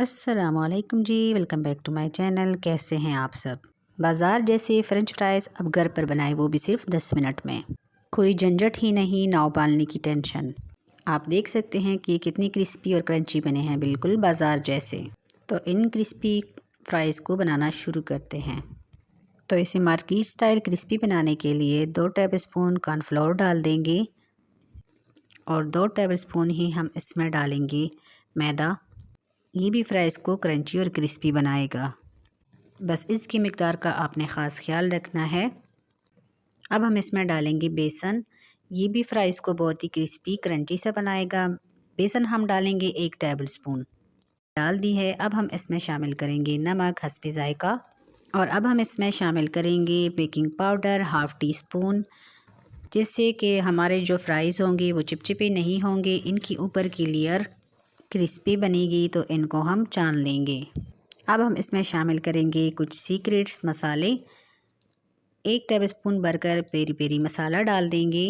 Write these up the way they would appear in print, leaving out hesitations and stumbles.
अस्सलामुअलैकुम जी, welcome back to my channel. कैसे हैं आप सब। बाज़ार जैसे फ़्रेंच फ्राइज़ अब घर पर बनाए, वो भी सिर्फ 10 मिनट में। कोई झंझट ही नहीं, ना उबालने की टेंशन। आप देख सकते हैं कि कितनी क्रिस्पी और क्रंची बने हैं, बिल्कुल बाज़ार जैसे। तो इन क्रिस्पी फ्राइज़ को बनाना शुरू करते हैं। तो इसे मार्केट स्टाइल क्रिस्पी बनाने के लिए 2 टेबलस्पून कॉर्नफ्लोर डाल देंगे और 2 टेबलस्पून ही हम इसमें डालेंगे मैदा। ये भी फ्राइज़ को क्रंची और क्रिस्पी बनाएगा। बस इसकी मिक़दार का आपने ख़ास ख्याल रखना है। अब हम इसमें डालेंगे बेसन। ये भी फ्राइज़ को बहुत ही क्रिस्पी क्रंची सा बनाएगा। बेसन हम डालेंगे 1 टेबलस्पून डाल दी है। अब हम इसमें शामिल करेंगे नमक हस्बे ज़ायक़ा और अब हम इसमें शामिल करेंगे baking powder half tea spoon, जिससे कि हमारे जो फ्राइज़ होंगे वो चिपचिपे नहीं होंगे, इनकी ऊपर की लेयर क्रिस्पी बनेगी, तो इनको हम छान लेंगे। अब हम इसमें शामिल करेंगे कुछ सीक्रेट्स मसाले। 1 टेबलस्पून भरकर पेरी पेरी मसाला डाल देंगे।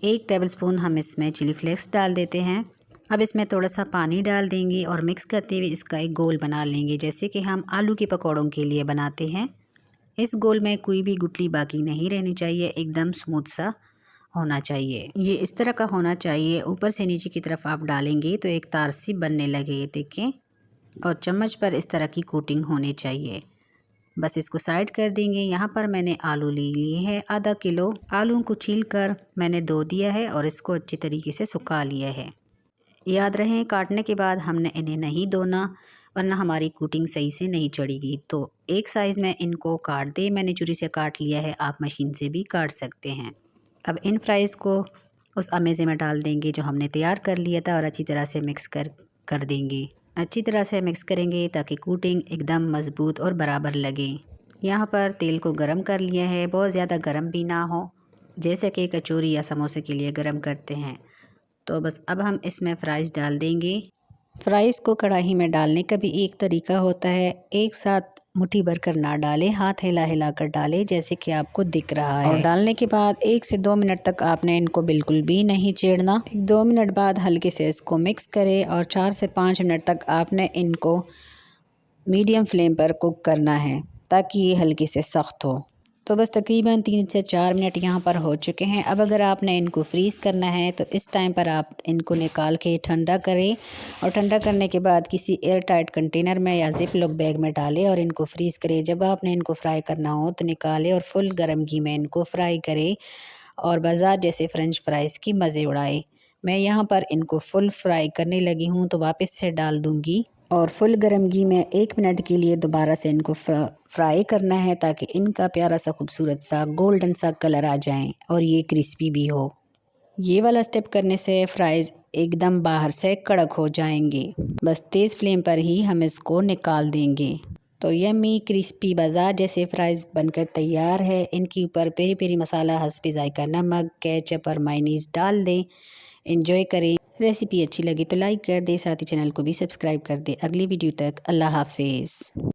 1 टेबलस्पून हम इसमें चिली फ्लेक्स डाल देते हैं। अब इसमें थोड़ा सा पानी डाल देंगे और मिक्स करते हुए इसका एक गोल बना लेंगे, जैसे कि हम आलू के पकौड़ों के लिए बनाते हैं। इस गोल में कोई भी गुठली बाकी नहीं रहनी चाहिए, एकदम स्मूथ सा होना चाहिए। ये इस तरह का होना चाहिए। ऊपर से नीचे की तरफ आप डालेंगे तो एक तार सी बनने लगे, देखें। और चम्मच पर इस तरह की कोटिंग होनी चाहिए। बस इसको साइड कर देंगे। यहाँ पर मैंने आलू ले लिए हैं आधा किलो। आलू को छील कर मैंने धो दिया है और इसको अच्छी तरीके से सुखा लिया है। याद रहे, काटने के बाद हमने इन्हें नहीं धोना, वरना हमारी कोटिंग सही से नहीं चढ़ेगी। तो एक साइज़ में इनको काट दे। मैंने छुरी से काट लिया है, आप मशीन से भी काट सकते हैं। अब इन फ्राइज़ को उस अमेज़े में डाल देंगे जो हमने तैयार कर लिया था और अच्छी तरह से मिक्स कर देंगे। अच्छी तरह से मिक्स करेंगे ताकि कोटिंग एकदम मज़बूत और बराबर लगे। यहाँ पर तेल को गरम कर लिया है, बहुत ज़्यादा गरम भी ना हो, जैसे कि कचौरी या समोसे के लिए गरम करते हैं। तो बस अब हम इसमें फ़्राइज़ डाल देंगे। फ़्राइज़ को कढ़ाई में डालने का भी एक तरीका होता है। एक साथ मुट्ठी भरकर ना डालें, हाथ हिला हिला कर डालें, जैसे कि आपको दिख रहा है। और डालने के बाद 1 से 2 मिनट तक आपने इनको बिल्कुल भी नहीं छेड़ना। 2 मिनट बाद हल्के से इसको मिक्स करें और 4 से 5 मिनट तक आपने इनको मीडियम फ्लेम पर कुक करना है, ताकि ये हल्के से सख्त हो। तो बस तकरीबन 3 से 4 मिनट यहाँ पर हो चुके हैं। अब अगर आपने इनको फ्रीज़ करना है तो इस टाइम पर आप इनको निकाल के ठंडा करें और ठंडा करने के बाद किसी एयर टाइट कंटेनर में या ज़िप लॉक बैग में डालें और इनको फ्रीज़ करें। जब आपने इनको फ्राई करना हो तो निकालें और फुल गर्म घी में इनको फ्राई करें और बाज़ार जैसे फ़्रेंच फ्राइज़ की मज़े उड़ाएं। मैं यहाँ पर इनको फुल फ्राई करने लगी हूँ, तो वापस से डाल दूँगी और फुल गर्म घी में 1 मिनट के लिए दोबारा से इनको फ्राई करना है, ताकि इनका प्यारा सा खूबसूरत सा गोल्डन सा कलर आ जाए और ये क्रिस्पी भी हो। ये वाला स्टेप करने से फ्राइज़ एकदम बाहर से कड़क हो जाएंगे। बस तेज़ फ्लेम पर ही हम इसको निकाल देंगे। तो यम्मी क्रिस्पी बाज़ार जैसे फ़्राइज़ बनकर तैयार है। इनके ऊपर पेरी पेरी मसाला हस्बे ज़ायक़ा नमक केचप और मायोनीज़ डाल दें। एंजॉय करें। रेसिपी अच्छी लगी तो लाइक कर दें, साथ ही चैनल को भी सब्सक्राइब कर दें। अगली वीडियो तक अल्लाह हाफिज़।